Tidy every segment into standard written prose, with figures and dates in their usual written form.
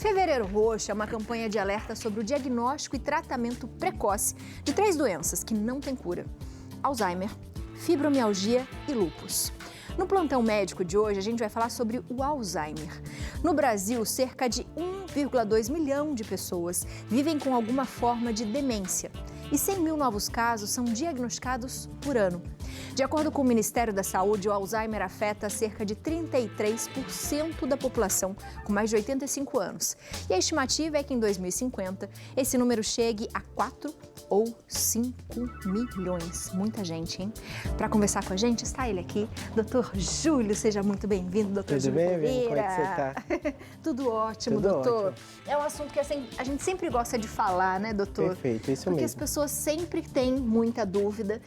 Fevereiro Roxo é uma campanha de alerta sobre o diagnóstico e tratamento precoce de 3 doenças que não têm cura: Alzheimer, fibromialgia e lúpus. No plantão médico de hoje, a gente vai falar sobre o Alzheimer. No Brasil, cerca de 1,2 milhão de pessoas vivem com alguma forma de demência e 100 mil novos casos são diagnosticados por ano. De acordo com o Ministério da Saúde, o Alzheimer afeta cerca de 33% da população com mais de 85 anos. E a estimativa é que em 2050 esse número chegue a 4 ou 5 milhões. Muita gente, hein? Para conversar com a gente, está ele aqui, Dr. Júlio. Seja muito bem-vindo, Dr. Tudo Júlio bem, Pereira. como é que você está? Tudo ótimo, Tudo doutor. ótimo. É um assunto que a gente sempre gosta de falar, né, doutor? Perfeito, isso Porque mesmo. as pessoas sempre têm muita dúvida.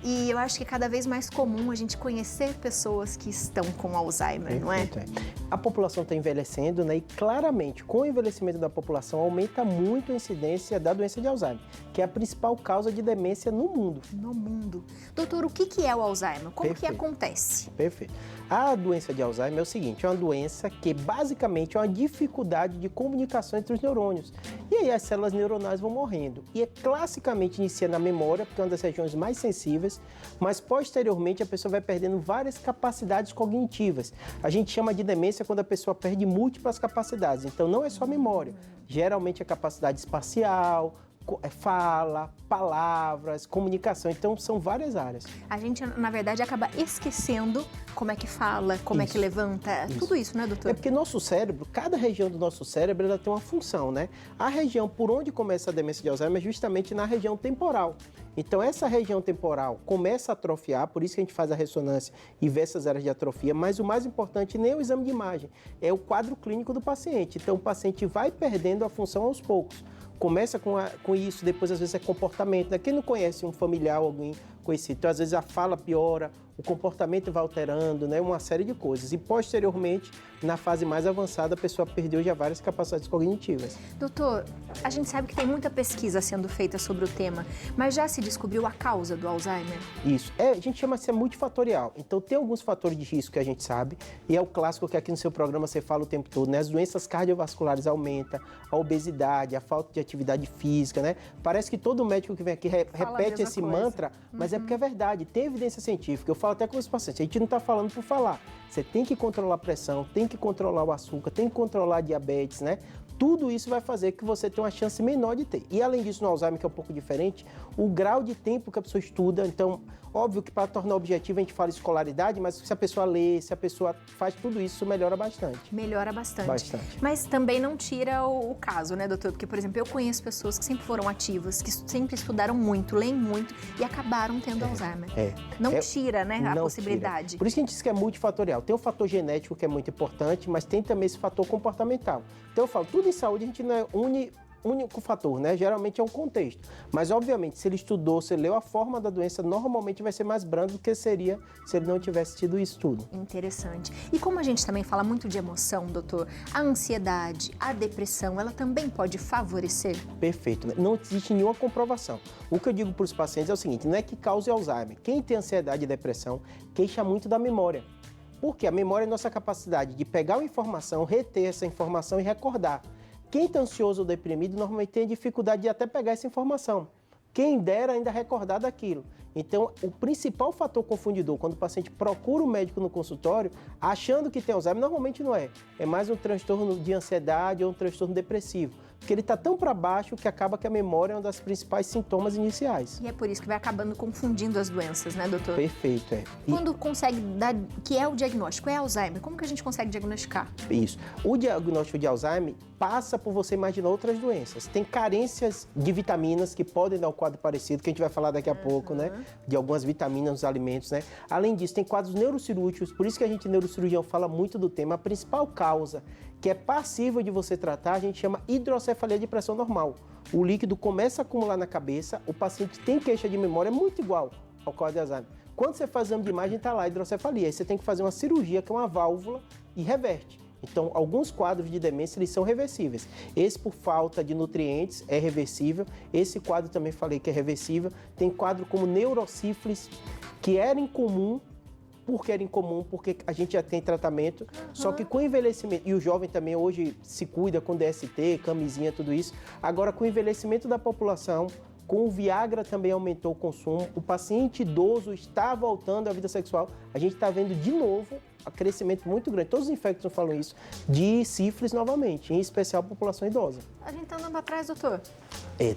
E eu acho que é cada vez mais comum a gente conhecer pessoas que estão com Alzheimer, não é? Perfeito, é. A população está envelhecendo, né? E claramente, com o envelhecimento da população, aumenta muito a incidência da doença de Alzheimer, que é a principal causa de demência no mundo. No mundo. Doutor, o que é o Alzheimer? Como que Perfeito. acontece? Perfeito. A doença de Alzheimer é o seguinte, é uma doença que basicamente é uma dificuldade de comunicação entre os neurônios. E aí as células neuronais vão morrendo. E é classicamente inicia na memória, porque é uma das regiões mais sensíveis, mas posteriormente a pessoa vai perdendo várias capacidades cognitivas. A gente chama de demência quando a pessoa perde múltiplas capacidades. Então não é só memória, geralmente é capacidade espacial, fala, palavras, comunicação. Então, são várias áreas. A gente, na verdade, acaba esquecendo como é que fala, como é que levanta, tudo isso, né, doutor? É porque nosso cérebro, cada região do nosso cérebro, ela tem uma função, né? A região por onde começa a demência de Alzheimer é justamente na região temporal. Então, essa região temporal começa a atrofiar, por isso que a gente faz a ressonância e vê essas áreas de atrofia, mas o mais importante nem é o exame de imagem, é o quadro clínico do paciente. Então, o paciente vai perdendo a função aos poucos. Começa com isso, depois às vezes é comportamento, né? Quem não conhece um familiar, alguém conhecido, então às vezes a fala piora, o comportamento vai alterando, né? Uma série de coisas. E posteriormente, na fase mais avançada, a pessoa perdeu já várias capacidades cognitivas. Doutor, a gente sabe que tem muita pesquisa sendo feita sobre o tema, mas já se descobriu a causa do Alzheimer? Isso. A gente chama de multifatorial. Então tem alguns fatores de risco que a gente sabe, e é o clássico que aqui no seu programa você fala o tempo todo, né? As doenças cardiovasculares aumentam, a obesidade, a falta de atividade física, né? Parece que todo médico que vem aqui repete esse mantra, mas é porque é verdade, tem evidência científica. Eu falo até com os pacientes, a gente não está falando por falar. Você tem que controlar a pressão, tem que controlar o açúcar, tem que controlar a diabetes, né? Tudo isso vai fazer que você tenha uma chance menor de ter. E além disso, no Alzheimer, que é um pouco diferente, o grau de tempo que a pessoa estuda, então, óbvio que para tornar objetivo a gente fala escolaridade, mas se a pessoa lê, se a pessoa faz tudo isso, melhora bastante. Melhora bastante. Bastante. Mas também não tira o caso, né, doutor? Porque, por exemplo, eu conheço pessoas que sempre foram ativas, que sempre estudaram muito, leem muito e acabaram tendo Alzheimer. Não tira, né, a possibilidade. Tira. Por isso que a gente diz que é multifatorial. Tem o fator genético que é muito importante, mas tem também esse fator comportamental. Então eu falo, tudo em saúde a gente não é único fator, né? Geralmente é um contexto. Mas, obviamente, se ele estudou, se ele leu a forma da doença, normalmente vai ser mais brando do que seria se ele não tivesse tido isso tudo. Interessante. E como a gente também fala muito de emoção, doutor, a ansiedade, a depressão, ela também pode favorecer? Perfeito. Né? Não existe nenhuma comprovação. O que eu digo para os pacientes é o seguinte, não é que cause Alzheimer. Quem tem ansiedade e depressão queixa muito da memória. Porque a memória é a nossa capacidade de pegar uma informação, reter essa informação e recordar. Quem está ansioso ou deprimido normalmente tem dificuldade de até pegar essa informação. Quem dera ainda recordar daquilo. Então, o principal fator confundidor, quando o paciente procura o médico no consultório, achando que tem Alzheimer, normalmente não é. É mais um transtorno de ansiedade ou um transtorno depressivo. Porque ele está tão para baixo que acaba que a memória é um dos principais sintomas iniciais. E é por isso que vai acabando confundindo as doenças, né, doutor? Perfeito, é. Quando consegue dar, que é o diagnóstico, é Alzheimer, como que a gente consegue diagnosticar? Isso. O diagnóstico de Alzheimer passa por você imaginar outras doenças. Tem carências de vitaminas que podem dar um quadro parecido, que a gente vai falar daqui a pouco, né? De algumas vitaminas nos alimentos, né? Além disso, tem quadros neurocirúrgicos, por isso que a gente, neurocirurgião, fala muito do tema. A principal causa que é passível de você tratar, a gente chama hidrocefalia de pressão normal. O líquido começa a acumular na cabeça, o paciente tem queixa de memória muito igual ao quadro de Alzheimer. Quando você faz exame de imagem, está lá hidrocefalia. Aí você tem que fazer uma cirurgia, que é uma válvula, e reverte. Então, alguns quadros de demência, eles são reversíveis. Esse, por falta de nutrientes, é reversível. Esse quadro também falei que é reversível. Tem quadro como neurosífilis, que era incomum, porque era incomum, porque a gente já tem tratamento, só que com o envelhecimento, e o jovem também hoje se cuida com DST, camisinha, tudo isso, agora com o envelhecimento da população, com o Viagra também aumentou o consumo, o paciente idoso está voltando à vida sexual, a gente está vendo de novo um crescimento muito grande, todos os infectos falam isso, de sífilis novamente, em especial a população idosa. A gente tá andando para trás, doutor.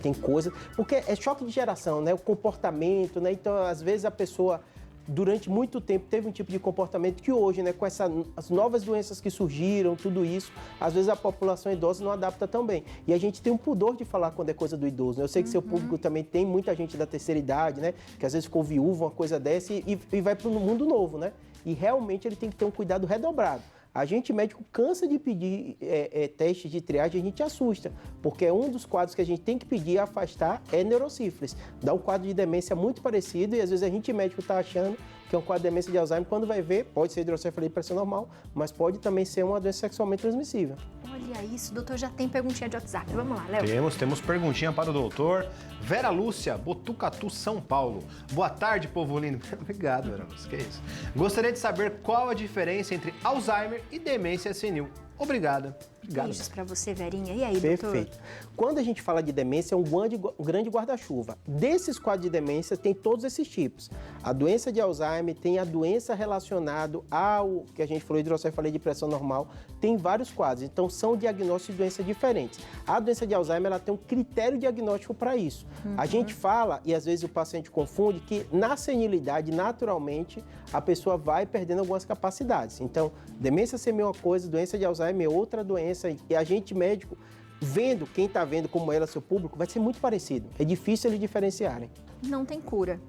Tem coisa, porque é choque de geração, né? O comportamento, né? Então, às vezes a pessoa, durante muito tempo, teve um tipo de comportamento que hoje, né? Com as novas doenças que surgiram, tudo isso, às vezes a população idosa não adapta tão bem. E a gente tem um pudor de falar quando é coisa do idoso, né? Eu sei que seu público também tem muita gente da terceira idade, né? Que às vezes ficou viúva, uma coisa dessa, e vai para um mundo novo, né? E realmente ele tem que ter um cuidado redobrado. A gente, médico, cansa de pedir testes de triagem, a gente assusta, porque é um dos quadros que a gente tem que pedir e afastar é neurosífilis. Dá um quadro de demência muito parecido e às vezes a gente, médico, está achando que é um quadro de demência de Alzheimer, quando vai ver, pode ser hidrocefalia e pressão normal, mas pode também ser uma doença sexualmente transmissível. Olha isso, doutor, já tem perguntinha de WhatsApp. Vamos lá, Léo. Temos perguntinha para o doutor. Vera Lúcia, Botucatu, São Paulo. Boa tarde, povo lindo. Obrigado, Vera Lúcia, que é isso. Gostaria de saber qual a diferença entre Alzheimer e demência senil. Obrigada. Beijos para você, Verinha. E aí, Perfeito. doutor? Perfeito. Quando a gente fala de demência, é um grande guarda-chuva. Desses quadros de demência, tem todos esses tipos. A doença de Alzheimer tem a doença relacionada ao que a gente falou, hidrocefalia de pressão normal, tem vários quadros. Então, são diagnósticos de doenças diferentes. A doença de Alzheimer, ela tem um critério diagnóstico para isso. A gente fala, e às vezes o paciente confunde, que na senilidade, naturalmente, a pessoa vai perdendo algumas capacidades. Então, demência senil é uma coisa, doença de Alzheimer é outra doença, e a gente médico, vendo, quem está vendo como ela, seu público, vai ser muito parecido. É difícil eles diferenciarem. Não tem cura.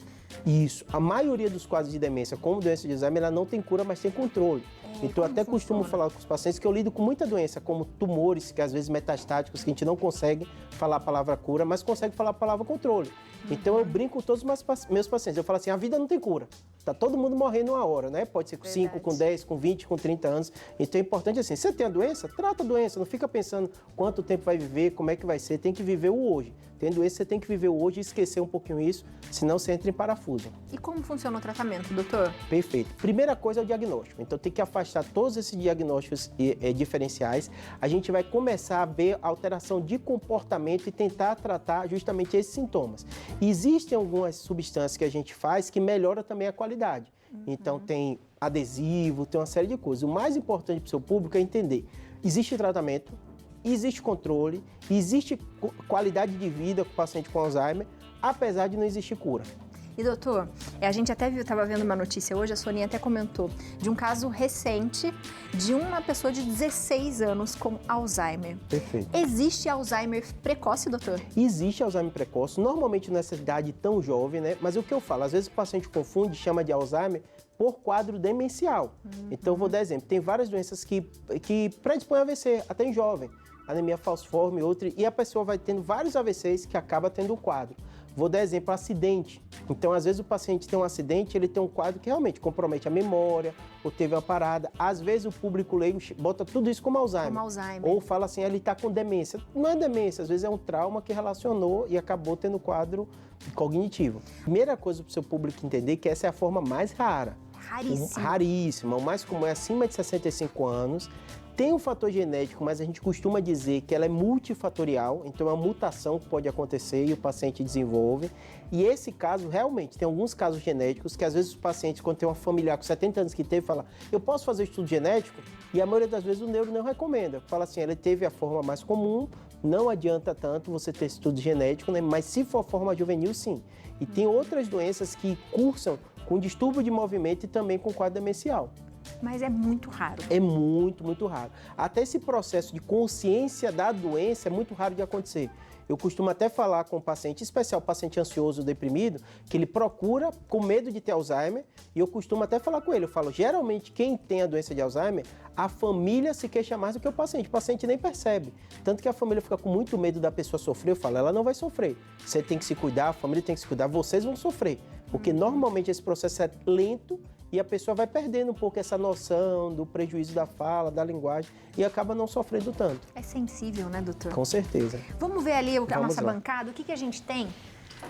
Isso. A maioria dos quadros de demência, como doença de Alzheimer, ela não tem cura, mas tem controle. Então, eu até costumo falar com os pacientes que eu lido com muita doença, como tumores, que às vezes metastáticos, que a gente não consegue falar a palavra cura, mas consegue falar a palavra controle. Então, eu brinco com todos os meus pacientes. Eu falo assim, a vida não tem cura. Tá todo mundo morrendo uma hora, né? Pode ser com 5, com 10, com 20, com 30 anos. Então, é importante assim, você tem a doença, trata a doença. Não fica pensando quanto tempo vai viver, como é que vai ser. Tem que viver o hoje. Tem doença, você tem que viver o hoje e esquecer um pouquinho isso, senão você entra em parafuso. E como funciona o tratamento, doutor? Perfeito. Primeira coisa é o diagnóstico. Então, tem que afastar todos esses diagnósticos diferenciais. A gente vai começar a ver alteração de comportamento e tentar tratar justamente esses sintomas. Existem algumas substâncias que a gente faz que melhoram também a qualidade. Então, tem adesivo, tem uma série de coisas. O mais importante para o seu público é entender: existe tratamento, existe controle, existe qualidade de vida com o paciente com Alzheimer, apesar de não existir cura. E doutor, a gente até estava vendo uma notícia hoje, a Soninha até comentou, de um caso recente de uma pessoa de 16 anos com Alzheimer. Perfeito. Existe Alzheimer precoce, doutor? Existe Alzheimer precoce, normalmente nessa idade tão jovem, né? Mas o que eu falo, às vezes o paciente confunde, chama de Alzheimer por quadro demencial. Então, eu vou dar exemplo. Tem várias doenças que predispõem a AVC, até em jovem. Anemia falciforme, outra, e a pessoa vai tendo vários AVCs que acaba tendo o quadro. Vou dar exemplo, acidente. Então, às vezes o paciente tem um acidente, ele tem um quadro que realmente compromete a memória, ou teve uma parada. Às vezes o público leigo bota tudo isso como Alzheimer. Como Alzheimer. Ou fala assim, ele está com demência. Não é demência, às vezes é um trauma que relacionou e acabou tendo quadro cognitivo. Primeira coisa para o seu público entender que essa é a forma mais rara. Raríssima. Raríssima. O mais comum é acima de 65 anos. Tem um fator genético, mas a gente costuma dizer que ela é multifatorial, então é uma mutação que pode acontecer e o paciente desenvolve. E esse caso, realmente, tem alguns casos genéticos que às vezes os pacientes, quando tem uma familiar com 70 anos que teve, fala, eu posso fazer estudo genético? E a maioria das vezes o neuro não recomenda. Fala assim, ele teve a forma mais comum, não adianta tanto você ter estudo genético, né? Mas se for forma juvenil, sim. E tem outras doenças que cursam com distúrbio de movimento e também com quadro demencial. Mas é muito raro. É muito, muito raro. Até esse processo de consciência da doença é muito raro de acontecer. Eu costumo até falar com o paciente, em especial o paciente ansioso, deprimido, que ele procura com medo de ter Alzheimer, e eu costumo até falar com ele, eu falo, geralmente quem tem a doença de Alzheimer, a família se queixa mais do que o paciente nem percebe. Tanto que a família fica com muito medo da pessoa sofrer, eu falo, ela não vai sofrer. Você tem que se cuidar, a família tem que se cuidar, vocês vão sofrer. Porque normalmente esse processo é lento, e a pessoa vai perdendo um pouco essa noção do prejuízo da fala, da linguagem, e acaba não sofrendo tanto. É sensível, né, doutor? Com certeza. Vamos ver ali a nossa lá. bancada, o que a gente tem?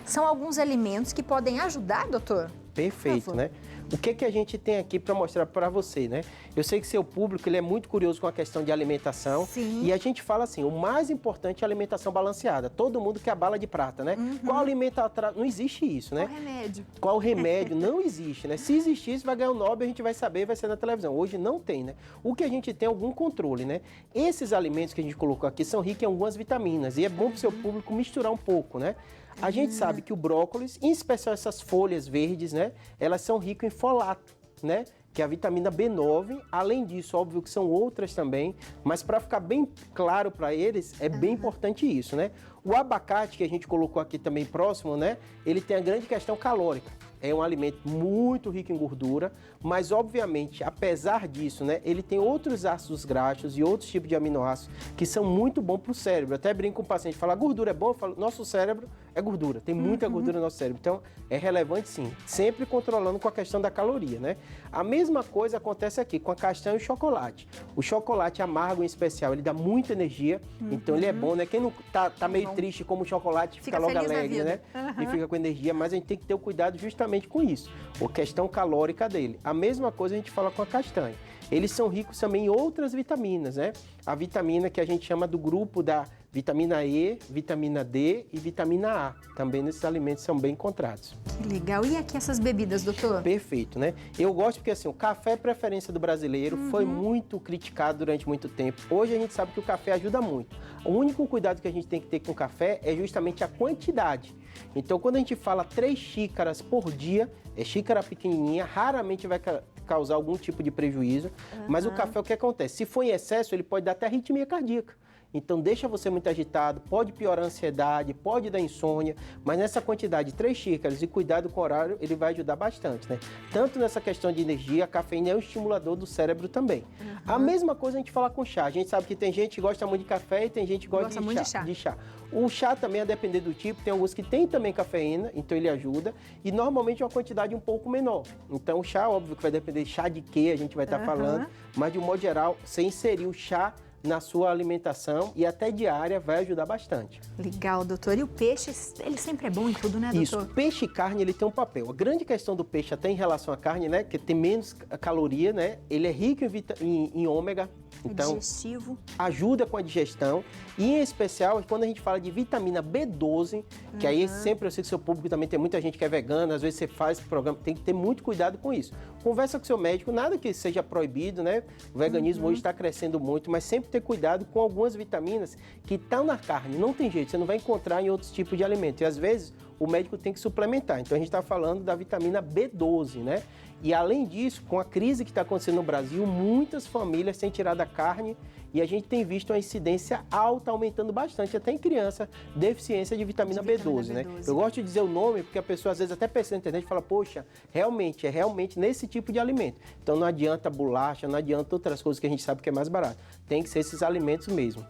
São alguns alimentos que podem ajudar, doutor? Perfeito, né? O que a gente tem aqui para mostrar para você, né? Eu sei que seu público ele é muito curioso com a questão de alimentação. Sim. E a gente fala assim, o mais importante é a alimentação balanceada. Todo mundo quer a bala de prata, né? Qual alimentação? Não existe isso, né? Qual remédio? Qual remédio? Não existe, né? Se existisse, vai ganhar o Nobel, a gente vai saber, vai ser na televisão. Hoje não tem, né? O que a gente tem é algum controle, né? Esses alimentos que a gente colocou aqui são ricos em algumas vitaminas e é bom para o seu público misturar um pouco, né? A gente sabe que o brócolis, em especial essas folhas verdes, né? Elas são ricas em folato, né? Que é a vitamina B9. Além disso, óbvio que são outras também, mas para ficar bem claro para eles, é bem importante isso, né? O abacate, que a gente colocou aqui também próximo, né? Ele tem a grande questão calórica. É um alimento muito rico em gordura, mas obviamente, apesar disso, né, ele tem outros ácidos graxos e outros tipos de aminoácidos que são muito bons para o cérebro. Eu até brinco com o paciente, fala, gordura é bom? Eu falo, nosso cérebro é gordura, tem muita gordura no nosso cérebro. Então, é relevante sim, sempre controlando com a questão da caloria, né? A mesma coisa acontece aqui com a castanha e o chocolate. O chocolate amargo em especial, ele dá muita energia, então ele é bom, né? Quem não tá meio triste como o chocolate, fica logo alegre, né? E fica com energia, mas a gente tem que ter o cuidado justamente com isso, a questão calórica dele. A mesma coisa a gente fala com a castanha. Eles são ricos também em outras vitaminas, né? A vitamina que a gente chama do grupo da vitamina E, vitamina D e vitamina A. Também nesses alimentos são bem encontrados. Que legal. E aqui essas bebidas, doutor? Perfeito, né? Eu gosto porque assim, o café é preferência do brasileiro, foi muito criticado durante muito tempo. Hoje a gente sabe que o café ajuda muito. O único cuidado que a gente tem que ter com o café é justamente a quantidade. Então, quando a gente fala 3 xícaras por dia, é xícara pequenininha, raramente vai causar algum tipo de prejuízo. Mas o café, o que acontece? Se for em excesso, ele pode dar até arritmia cardíaca. Então, deixa você muito agitado, pode piorar a ansiedade, pode dar insônia, mas nessa quantidade de 3 xícaras e cuidado com o horário, ele vai ajudar bastante, né? Tanto nessa questão de energia, a cafeína é um estimulador do cérebro também. A mesma coisa a gente fala com chá. A gente sabe que tem gente que gosta muito de café e tem gente que gosta de chá. O chá também, a depender do tipo, tem alguns que tem também cafeína, então ele ajuda, e normalmente é uma quantidade um pouco menor. Então, o chá, óbvio que vai depender de chá de que a gente vai estar falando, mas de um modo geral, você inserir o chá na sua alimentação e até diária vai ajudar bastante. Legal, doutor. E o peixe, ele sempre é bom em tudo, né, doutor? Isso, peixe e carne, ele tem um papel. A grande questão do peixe, até em relação à carne, né, que tem menos caloria, né, ele é rico em ômega, então digestivo, ajuda com a digestão e em especial quando a gente fala de vitamina B12, que aí sempre eu sei que seu público também tem muita gente que é vegana, às vezes você faz programa, tem que ter muito cuidado com isso. Conversa com seu médico, nada que seja proibido, né? O veganismo hoje está crescendo muito, mas sempre ter cuidado com algumas vitaminas que estão na carne, não tem jeito, você não vai encontrar em outros tipos de alimentos. E às vezes o médico tem que suplementar. Então a gente está falando da vitamina B12, né? E além disso, com a crise que está acontecendo no Brasil, muitas famílias têm tirado a carne e a gente tem visto uma incidência alta, aumentando bastante, até em criança, deficiência de vitamina B12, né? Eu gosto de dizer o nome porque a pessoa às vezes até pensa na internet e fala, poxa, realmente, é realmente nesse tipo de alimento. Então não adianta bolacha, não adianta outras coisas que a gente sabe que é mais barato. Tem que ser esses alimentos mesmo.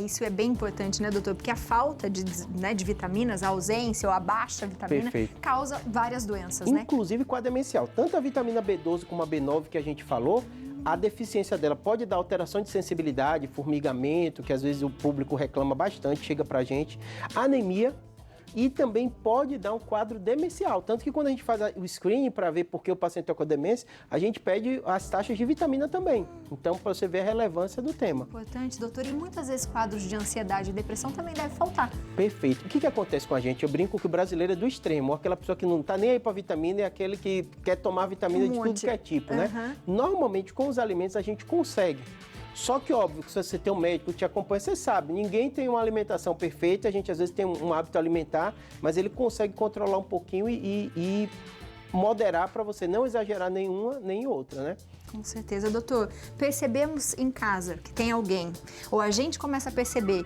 Isso é bem importante, né, doutor? Porque a falta de vitaminas, a ausência ou a baixa vitamina, causa várias doenças, né? Inclusive com a demencial. Tanto a vitamina B12 como a B9 que a gente falou, a deficiência dela pode dar alteração de sensibilidade, formigamento, que às vezes o público reclama bastante, chega pra gente, anemia, e também pode dar um quadro demencial. Tanto que quando a gente faz o screening para ver por que o paciente está com demência, a gente pede as taxas de vitamina também. Então, para você ver a relevância do tema. Importante, doutor. E muitas vezes quadros de ansiedade e depressão também devem faltar. Perfeito. O que acontece com a gente? Eu brinco que o brasileiro é do extremo. Aquela pessoa que não está nem aí para vitamina é aquele que quer tomar vitamina de tudo que é tipo, né? Normalmente, com os alimentos, a gente consegue. Só que, óbvio, que se você tem um médico que te acompanha, você sabe, ninguém tem uma alimentação perfeita, a gente às vezes tem um hábito alimentar, mas ele consegue controlar um pouquinho e moderar para você não exagerar nenhuma nem outra, né? Com certeza, doutor. Percebemos em casa que tem alguém, ou a gente começa a perceber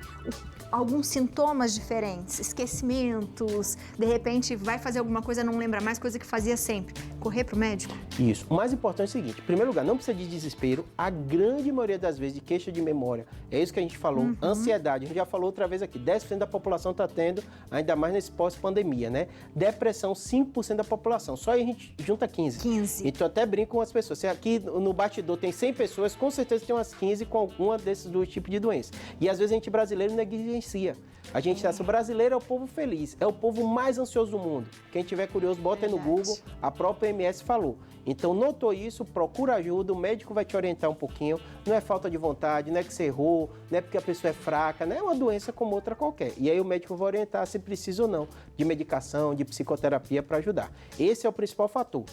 alguns sintomas diferentes, esquecimentos, de repente vai fazer alguma coisa, não lembra mais, coisa que fazia sempre. Correr para o médico? Isso. O mais importante é o seguinte, em primeiro lugar, não precisa de desespero, a grande maioria das vezes de queixa de memória, é isso que a gente falou, ansiedade, a gente já falou outra vez aqui, 10% da população está tendo, ainda mais nesse pós-pandemia, né? Depressão, 5% da população, só aí a gente junta 15. Então até brinco com as pessoas, se aqui no bastidor tem 100 pessoas, com certeza tem umas 15 com alguma desses dois tipos de doença. E às vezes a gente brasileiro negligencia. A gente acha que o brasileiro é o povo feliz, é o povo mais ansioso do mundo. Quem tiver curioso, bota aí no Google, a própria OMS falou. Então, notou isso, procura ajuda, o médico vai te orientar um pouquinho. Não é falta de vontade, não é que você errou, não é porque a pessoa é fraca, não é uma doença como outra qualquer. E aí o médico vai orientar se precisa ou não de medicação, de psicoterapia para ajudar. Esse é o principal fator.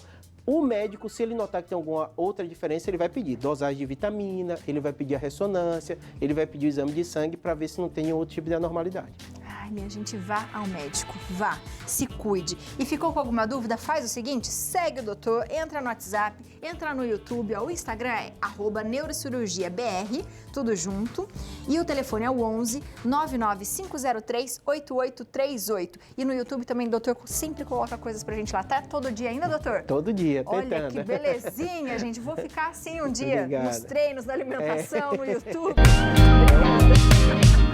O médico, se ele notar que tem alguma outra diferença, ele vai pedir dosagem de vitamina, ele vai pedir a ressonância, ele vai pedir o exame de sangue para ver se não tem outro tipo de anormalidade. Ai, minha gente, vá ao médico, vá, se cuide. E ficou com alguma dúvida? Faz o seguinte, segue o doutor, entra no WhatsApp, entra no YouTube, ó, o Instagram é @neurocirurgiabr, tudo junto. E o telefone é o 11 99503 8838. E no YouTube também, doutor, sempre coloca coisas pra gente lá, tá? Todo dia ainda, doutor? Todo dia, tentando. Olha que belezinha, gente. Vou ficar assim um dia Obrigada. nos treinos da alimentação, no YouTube. Obrigada.